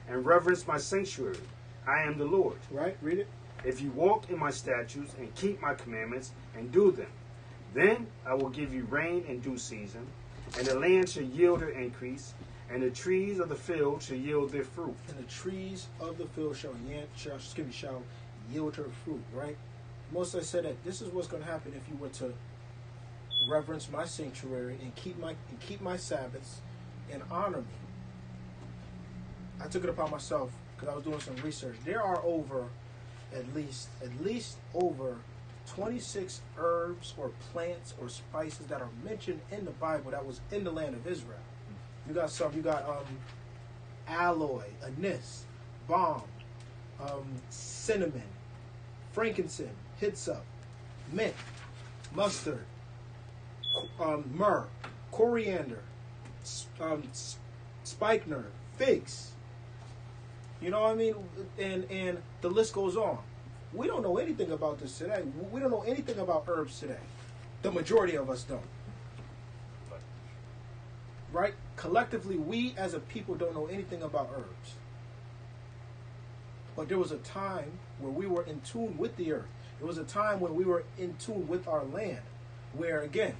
Speaker 4: and reverence my sanctuary. I am the Lord.
Speaker 1: Right? Read it.
Speaker 4: If you walk in my statutes and keep my commandments and do them, then I will give you rain in due season, and the land shall yield her increase, and the trees of the field shall yield their fruit.
Speaker 1: And the trees of the field shall yield her fruit. Right? Moses said that this is what's going to happen if you were to reverence my sanctuary and keep my Sabbaths and honor me. I took it upon myself because I was doing some research. There are over at least over 26 herbs or plants or spices that are mentioned in the Bible that was in the land of Israel. You got aloe, anise, balm, cinnamon, frankincense, hyssop, mint, mustard, myrrh, coriander, spikenard, figs. You know what I mean? And the list goes on. We don't know anything about this today. We don't know anything about herbs today. The majority of us don't. Right? Collectively, we as a people don't know anything about herbs. But there was a time where we were in tune with the earth. There was a time when we were in tune with our land. Where, again,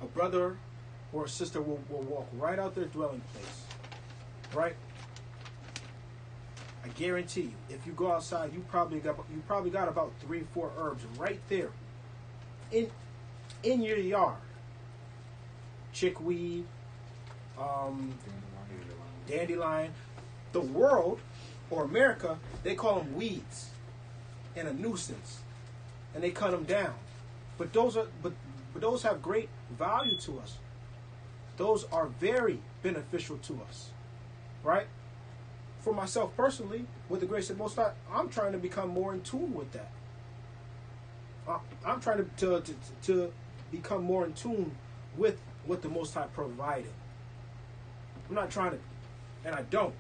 Speaker 1: a brother or a sister will walk right out their dwelling place. Right? I guarantee you, if you go outside, you probably got about 3-4 herbs right there in your yard. Chickweed, dandelion. The world, or America, they call them weeds and a nuisance, and they cut them down. But those have great value to us. Those are very beneficial to us, right? For myself personally, with the grace of the Most High, I'm trying to become more in tune with that. I'm trying to become more in tune with what the Most High provided. I'm not trying to, and I don't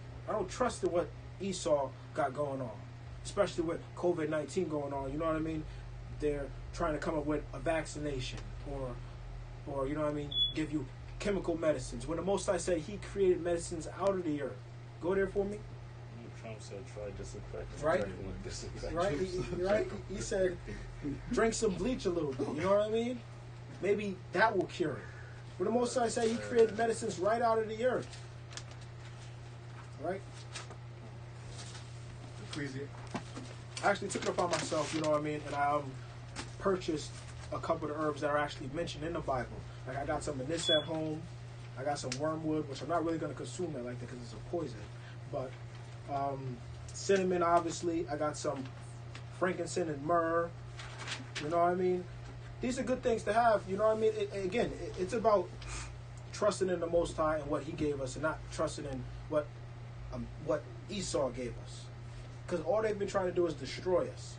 Speaker 1: trust in what Esau got going on, especially with COVID-19 going on. You know what I mean? They're trying to come up with a vaccination or you know what I mean, give you chemical medicines. When the Most High said He created medicines out of the earth. Go there for me.
Speaker 2: Trump said, "Try disinfectant."
Speaker 1: Right.
Speaker 2: Disinfectant.
Speaker 1: Right. He said, drink some bleach a little bit. You know what I mean? Maybe that will cure it. But the Most High said He created medicines right out of the earth. Right. I actually took it upon myself, you know what I mean, and I purchased a couple of the herbs that are actually mentioned in the Bible. Like I got some of this at home. I got some wormwood, which I'm not really going to consume it like that because it's a poison. But cinnamon, obviously. I got some frankincense and myrrh. You know what I mean? These are good things to have. You know what I mean? It's about trusting in the Most High and what He gave us, and not trusting in what Esau gave us. Because all they've been trying to do is destroy us.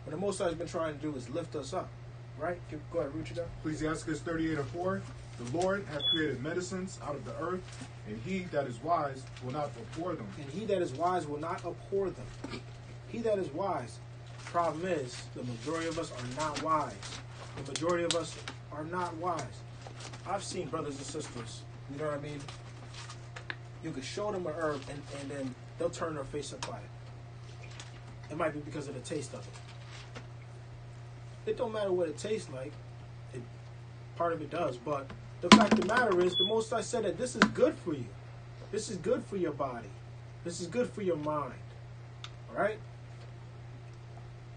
Speaker 1: What the Most High has been trying to do is lift us up. Right? Go ahead, read it down.
Speaker 3: Ecclesiastes 38:4. The Lord hath created medicines out of the earth, and he that is wise will not abhor them.
Speaker 1: And he that is wise will not abhor them. He that is wise. Problem is, the majority of us are not wise. The majority of us are not wise. I've seen brothers and sisters, you know what I mean? You could show them an herb, and then they'll turn their face up by it. It might be because of the taste of it. It don't matter what it tastes like. Part of it does, but the fact of the matter is, the Most High said that this is good for you. This is good for your body. This is good for your mind. All right?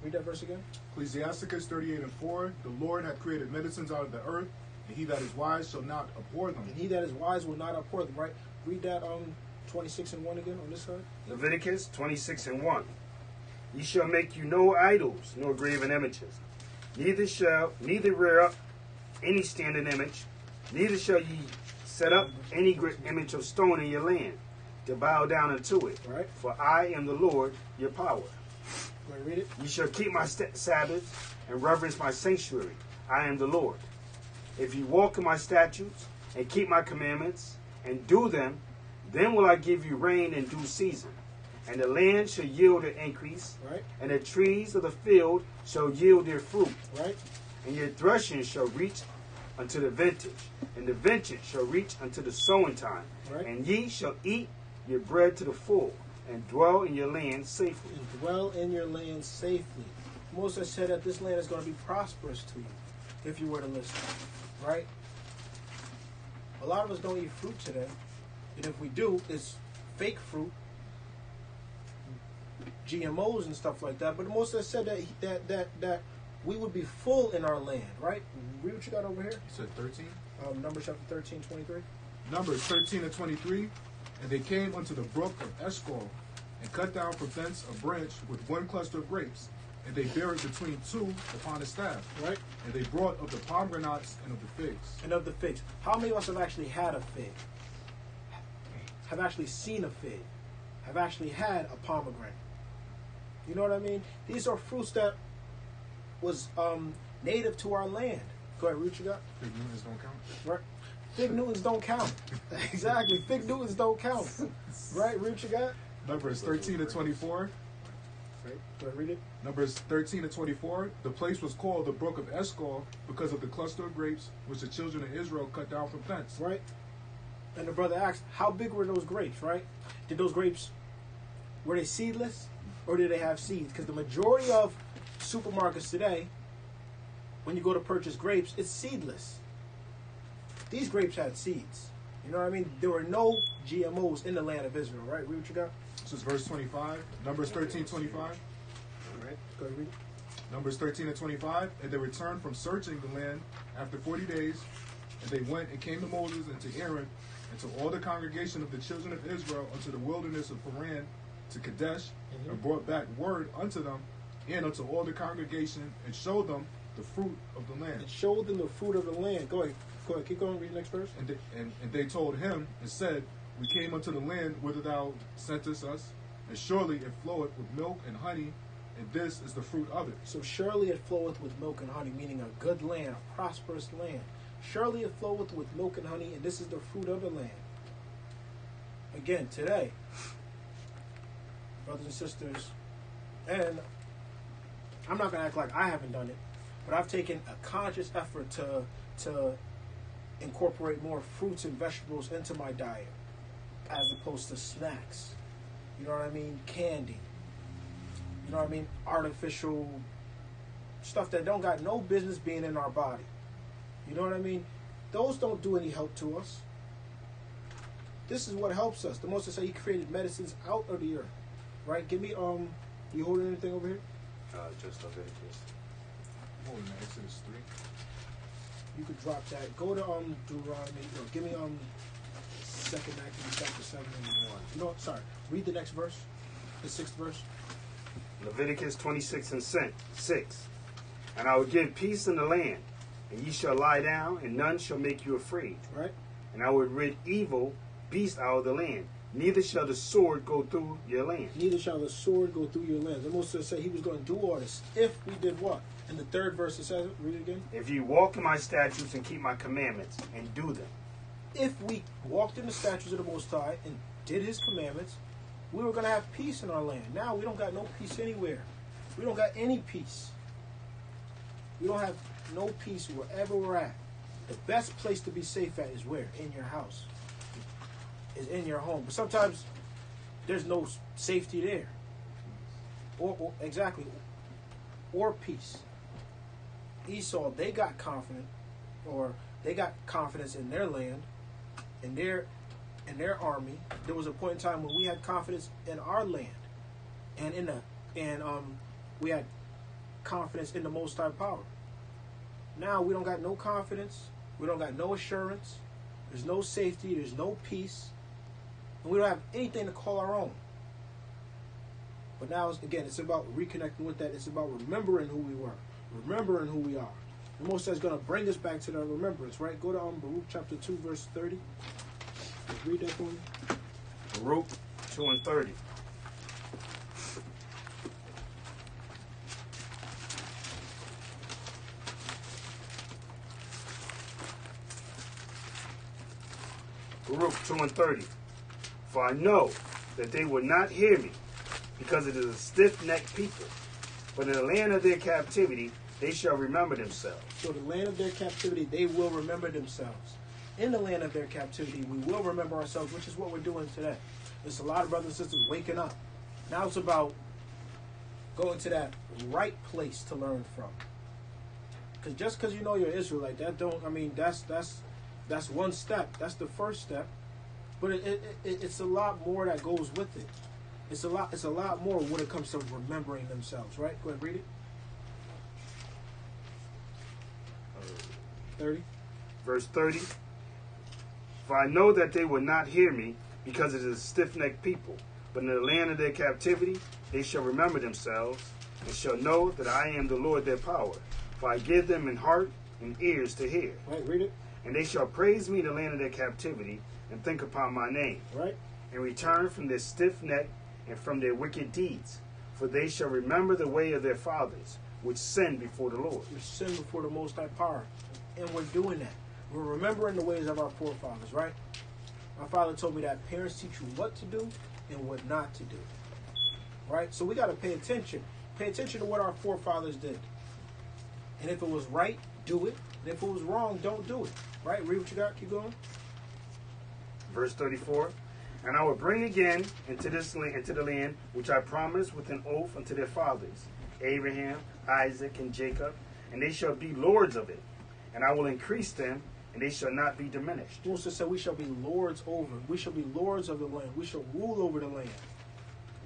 Speaker 1: Read that verse again.
Speaker 3: Ecclesiastes 38:4. The Lord hath created medicines out of the earth, and he that is wise shall not abhor them.
Speaker 1: And he that is wise will not abhor them. Right? Read that 26:1 again on this side.
Speaker 4: Leviticus 26:1. Ye shall make you no idols, nor graven images. Neither rear up any standing image, neither shall ye set up any image of stone in your land, to bow down unto it.
Speaker 1: Right.
Speaker 4: For I am the Lord, your power.
Speaker 1: Go ahead, read it.
Speaker 4: Ye shall keep my Sabbaths and reverence my sanctuary. I am the Lord. If ye walk in my statutes and keep my commandments and do them, then will I give you rain in due season, and the land shall yield her increase,
Speaker 1: Right.
Speaker 4: and the trees of the field shall yield their fruit.
Speaker 1: Right.
Speaker 4: And your threshing shall reach unto the vintage, and the vintage shall reach unto the sowing time.
Speaker 1: Right.
Speaker 4: And ye shall eat your bread to the full, and dwell in your land safely.
Speaker 1: And dwell in your land safely. Moses said that this land is going to be prosperous to you if you were to listen. Right? A lot of us don't eat fruit today. And if we do, it's fake fruit, GMOs and stuff like that. But Moses said that we would be full in our land, right? Read what you got over here.
Speaker 3: You said 13?
Speaker 1: Numbers chapter 13:23.
Speaker 3: Numbers 13:23. And they came unto the brook of Eshcol, and cut down from thence a branch with one cluster of grapes, and they bare it between two upon a staff.
Speaker 1: Right?
Speaker 3: And they brought of the pomegranates and of the figs.
Speaker 1: And of the figs. How many of us have actually had a fig? Have actually seen a fig? Have actually had a pomegranate? You know what I mean? These are fruits that was native to our land. Go ahead, read what you got.
Speaker 3: Fig Newtons don't count.
Speaker 1: Right? Fig Newtons don't count. Exactly. Fig Newtons don't count. Right? Read what you got.
Speaker 3: Numbers 13:24.
Speaker 1: Right. Go ahead, read it.
Speaker 3: Numbers 13:24. The place was called the brook of Eshcol because of the cluster of grapes which the children of Israel cut down from thence.
Speaker 1: Right? And the brother asked, how big were those grapes, right? Did those grapes, were they seedless or did they have seeds? Because the majority of supermarkets today, when you go to purchase grapes, it's seedless. These grapes had seeds. You know what I mean? There were no GMOs in the land of Israel, right? Read what you got.
Speaker 3: This is verse 25. Numbers 13:25.
Speaker 1: All right. Go ahead, read it.
Speaker 3: Numbers 13:25. And they returned from searching the land after 40 days. And they went and came to Moses and to Aaron and to all the congregation of the children of Israel unto the wilderness of Paran to Kadesh, and brought back word unto them and unto all the congregation, and showed them the fruit of the land.
Speaker 1: It showed them the fruit of the land. Go ahead. Go ahead. Keep going. Read the next verse.
Speaker 3: And they told him and said, We came unto the land whither thou sentest us, and surely it floweth with milk and honey, and this is the fruit of it.
Speaker 1: So surely it floweth with milk and honey, meaning a good land, a prosperous land. Surely it floweth with milk and honey, and this is the fruit of the land. Again, today, brothers and sisters, and I'm not going to act like I haven't done it, but I've taken a conscious effort to incorporate more fruits and vegetables into my diet, as opposed to snacks. You know what I mean? Candy. You know what I mean? Artificial stuff that don't got no business being in our body. You know what I mean? Those don't do any help to us. This is what helps us. The Most High said He created medicines out of the earth. Right? Give me you holding anything over here?
Speaker 4: Just Leviticus.
Speaker 3: Holding that Exodus 3.
Speaker 1: You could drop that. Go to Deuteronomy. No, give me 2nd Maccabees chapter 7 and 1. You know what? Sorry. Read the next verse. The 6th verse.
Speaker 4: Leviticus 26 and 6. And I will give peace in the land, and ye shall lie down, and none shall make you afraid.
Speaker 1: Right?
Speaker 4: And I will rid evil beasts out of the land, neither shall the sword go through your land.
Speaker 1: Neither shall the sword go through your land. The Most High said He was going to do all this if we did what? In the 3rd verse it says, read it again.
Speaker 4: If ye walk in my statutes and keep my commandments and do them.
Speaker 1: If we walked in the statutes of the Most High and did His commandments, we were going to have peace in our land. Now we don't got no peace anywhere. We don't got any peace. We don't have no peace wherever we're at. The best place to be safe at is where? In your house. Is in your home. But sometimes there's no safety there. Or exactly. Or peace. Esau, they got confident, or they got confidence in their land, in their army. There was a point in time when we had confidence in our land, and we had confidence in the Most High power. Now we don't got no confidence. We don't got no assurance. There's no safety. There's no peace. And we don't have anything to call our own. But now, it's about reconnecting with that. It's about remembering who we were. Remembering who we are. The Most High is going to bring us back to that remembrance, right? Go to Baruch chapter 2, verse 30. Let's read that for me.
Speaker 4: Baruch 2 and 30. Baruch 2 and 30. For I know that they would not hear me, because it is a stiff-necked people. But in the land of their captivity, they shall remember themselves.
Speaker 1: So the land of their captivity, they will remember themselves. In the land of their captivity, we will remember ourselves, which is what we're doing today. There's a lot of brothers and sisters waking up. Now it's about going to that right place to learn from. Because just because you know you're Israelite, that's one step. That's the first step. But it's a lot more that goes with it. It's a lot more when it comes to remembering themselves, right? Go ahead, read it. 30.
Speaker 4: Verse 30. For I know that they will not hear me, because it is a stiff-necked people. But in the land of their captivity, they shall remember themselves, and shall know that I am the Lord their power. For I give them an heart and ears to hear.
Speaker 1: Right, read it.
Speaker 4: And they shall praise me in the land of their captivity, and think upon my name.
Speaker 1: Right.
Speaker 4: And return from their stiff neck and from their wicked deeds. For they shall remember the way of their fathers, which sinned before the Lord.
Speaker 1: We sin before the Most High power. And we're doing that. We're remembering the ways of our forefathers, right? My father told me that parents teach you what to do and what not to do. Right? So we got to pay attention. Pay attention to what our forefathers did. And if it was right, do it. And if it was wrong, don't do it. Right? Read what you got. Keep going.
Speaker 4: Verse 34. And I will bring again into the land which I promised with an oath unto their fathers, Abraham, Isaac, and Jacob, and they shall be lords of it. And I will increase them, and they shall not be diminished.
Speaker 1: Moses said we shall be lords over. We shall be lords of the land. We shall rule over the land.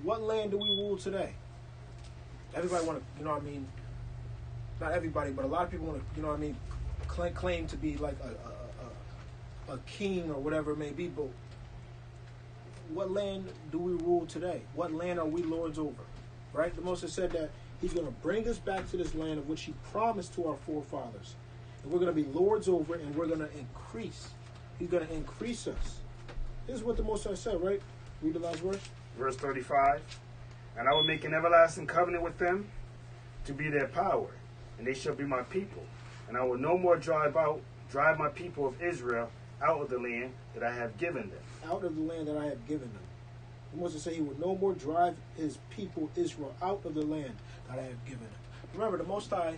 Speaker 1: What land do we rule today? Everybody want to, not everybody, but a lot of people want to, claim to be like a king or whatever it may be, but what land do we rule today? What land are we lords over? Right? The Most High said that He's going to bring us back to this land of which He promised to our forefathers. And we're going to be lords over, and we're going to increase. He's going to increase us. This is what the Most High said, right? Read the last verse.
Speaker 4: Verse 35. And I will make an everlasting covenant with them to be their power, and they shall be my people. And I will no more drive my people of Israel out of the land that I have given them.
Speaker 1: Out of the land that I have given them. The Most High said He would no more drive His people Israel out of the land that I have given them. Remember, the Most High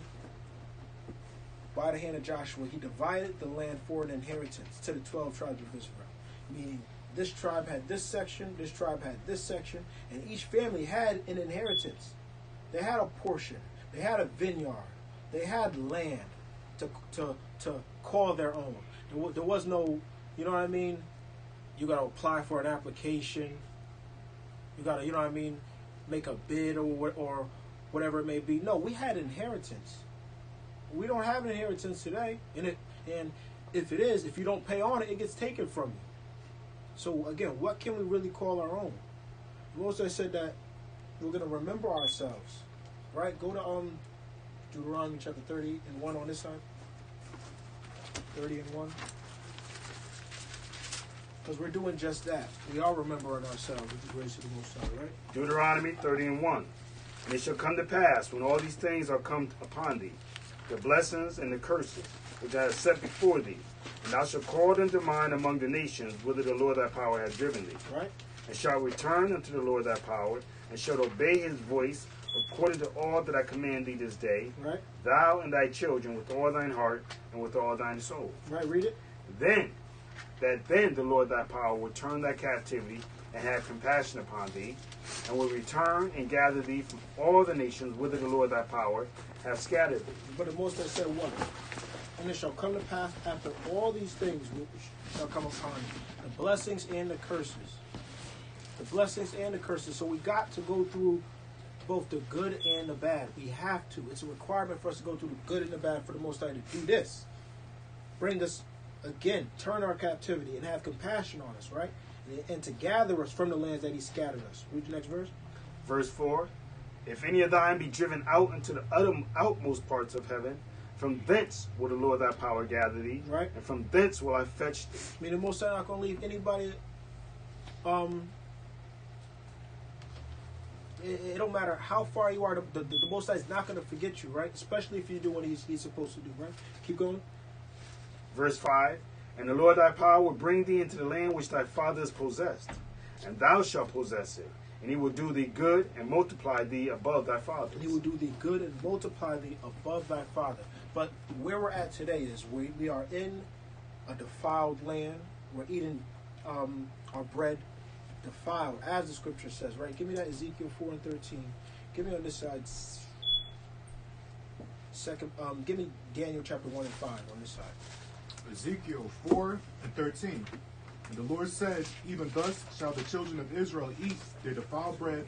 Speaker 1: by the hand of Joshua, he divided the land for an inheritance to the 12 tribes of Israel. Meaning, this tribe had this section, this tribe had this section, and each family had an inheritance. They had a portion. They had a vineyard. They had land to call their own. There was no, you know what I mean? You got to apply for an application. You got to, you know what I mean, make a bid or whatever it may be. No, we had inheritance. We don't have an inheritance today. And if it is, if you don't pay on it, it gets taken from you. So again, what can we really call our own? Moses said that we're going to remember ourselves. Right? Go to Deuteronomy chapter 30 and 1 on this side. 30 and 1. Because we're doing just that. We are remembering ourselves with the grace of the Most High, right?
Speaker 4: Deuteronomy 30 and 1. And it shall come to pass, when all these things are come upon thee, the blessings and the curses which I have set before thee, and thou shalt call them to mind among the nations, whither the Lord thy power hath driven thee.
Speaker 1: Right.
Speaker 4: And shalt return unto the Lord thy power, and shalt obey his voice, according to all that I command thee this day,
Speaker 1: Right.
Speaker 4: thou and thy children with all thine heart and with all thine soul.
Speaker 1: Right, read it.
Speaker 4: Then the Lord thy power will turn thy captivity and have compassion upon thee, and will return and gather thee from all the nations whither the Lord thy power hath scattered thee.
Speaker 1: But the Most High said what? And it shall come to pass after all these things which shall come upon you, the blessings and the curses. The blessings and the curses. So we got to go through both the good and the bad. We have to. It's a requirement for us to go through the good and the bad for the Most High to do this. Bring us, again, turn our captivity and have compassion on us, right? And to gather us from the lands that he scattered us. Read the next verse.
Speaker 4: Verse 4, if any of thine be driven out into the outmost parts of heaven, from thence will the Lord thy power gather thee,
Speaker 1: right?
Speaker 4: And from thence will I fetch thee.
Speaker 1: I mean, the Most High not going to leave anybody. It don't matter how far you are. The Most High is not going to forget you, right? Especially if you do what he's supposed to do, right? Keep going.
Speaker 4: Verse 5, and the Lord thy power will bring thee into the land which thy fathers possessed, and thou shalt possess it. And he will do thee good and multiply thee above thy fathers.
Speaker 1: And he will do thee good and multiply thee above thy father. But where we're at today is we are in a defiled land. We're eating our bread defiled, as the scripture says, right? Give me that Ezekiel 4 and 13. Give me on this side. Give me Daniel chapter 1 and 5 on this side.
Speaker 3: Ezekiel 4 and 13. And the Lord said, even thus shall the children of Israel eat their defiled bread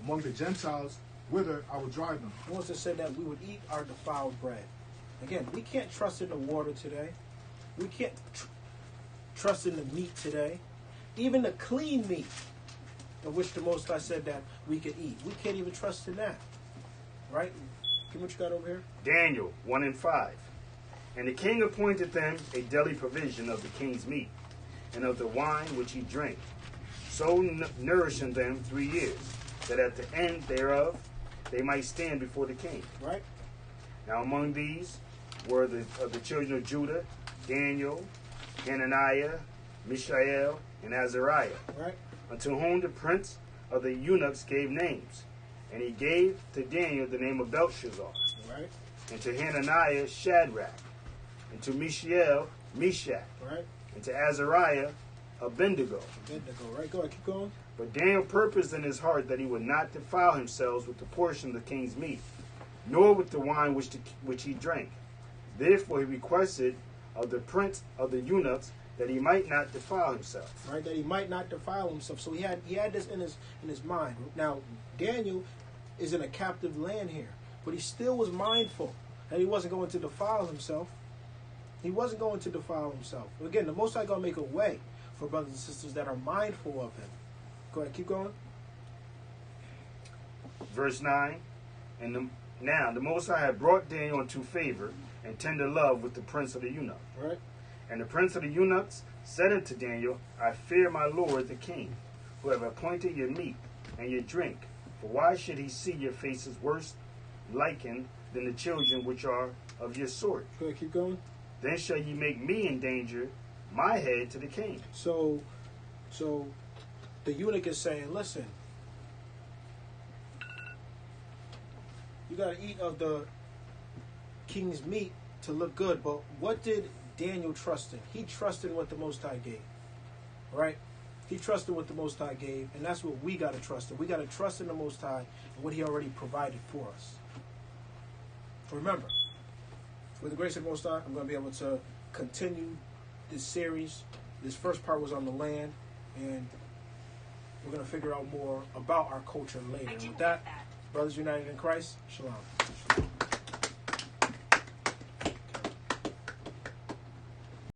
Speaker 3: among the Gentiles, whither I will drive them.
Speaker 1: Moses said that we would eat our defiled bread. Again, we can't trust in the water today. We can't trust in the meat today. Even the clean meat, of which the Most High said that we could eat. We can't even trust in that. Right? Give me what you got over here.
Speaker 4: Daniel 1 and 5. And the king appointed them a daily provision of the king's meat, and of the wine which he drank, so nourishing them 3 years, that at the end thereof they might stand before the king.
Speaker 1: Right.
Speaker 4: Now among these were of the children of Judah, Daniel, Hananiah, Mishael, and Azariah,
Speaker 1: right,
Speaker 4: unto whom the prince of the eunuchs gave names. And he gave to Daniel the name of Belshazzar,
Speaker 1: right,
Speaker 4: and to Hananiah Shadrach, and to Mishael Meshach,
Speaker 1: right,
Speaker 4: and to Azariah Abednego.
Speaker 1: Right, go ahead, keep going.
Speaker 4: But Daniel purposed in his heart that he would not defile himself with the portion of the king's meat, nor with the wine which he drank. Therefore he requested of the prince of the eunuchs that he might not defile himself.
Speaker 1: Right, that he might not defile himself. So he had this in his mind. Now Daniel is in a captive land here, but he still was mindful that he wasn't going to defile himself. He wasn't going to defile himself. Again, the Most High gonna make a way for brothers and sisters that are mindful of him. Go ahead, keep going.
Speaker 4: Verse 9, now the Most High had brought Daniel into favor and tender love with the prince of the eunuchs.
Speaker 1: Right.
Speaker 4: And the prince of the eunuchs said unto Daniel, I fear my lord the king, who have appointed your meat and your drink. For why should he see your faces worse likened than the children which are of your sort?
Speaker 1: Go ahead, keep going.
Speaker 4: Then shall ye make me endanger my head to the king.
Speaker 1: So the eunuch is saying, listen, you got to eat of the king's meat to look good. But what did Daniel trust in? He trusted what the Most High gave, right? He trusted what the Most High gave, and that's what we got to trust in. We got to trust in the Most High and what He already provided for us. Remember, with the grace of the Most High, I'm going to be able to continue this series. This first part was on the land, and we're going to figure out more about our culture later. And with that, brothers united in Christ, Shalom.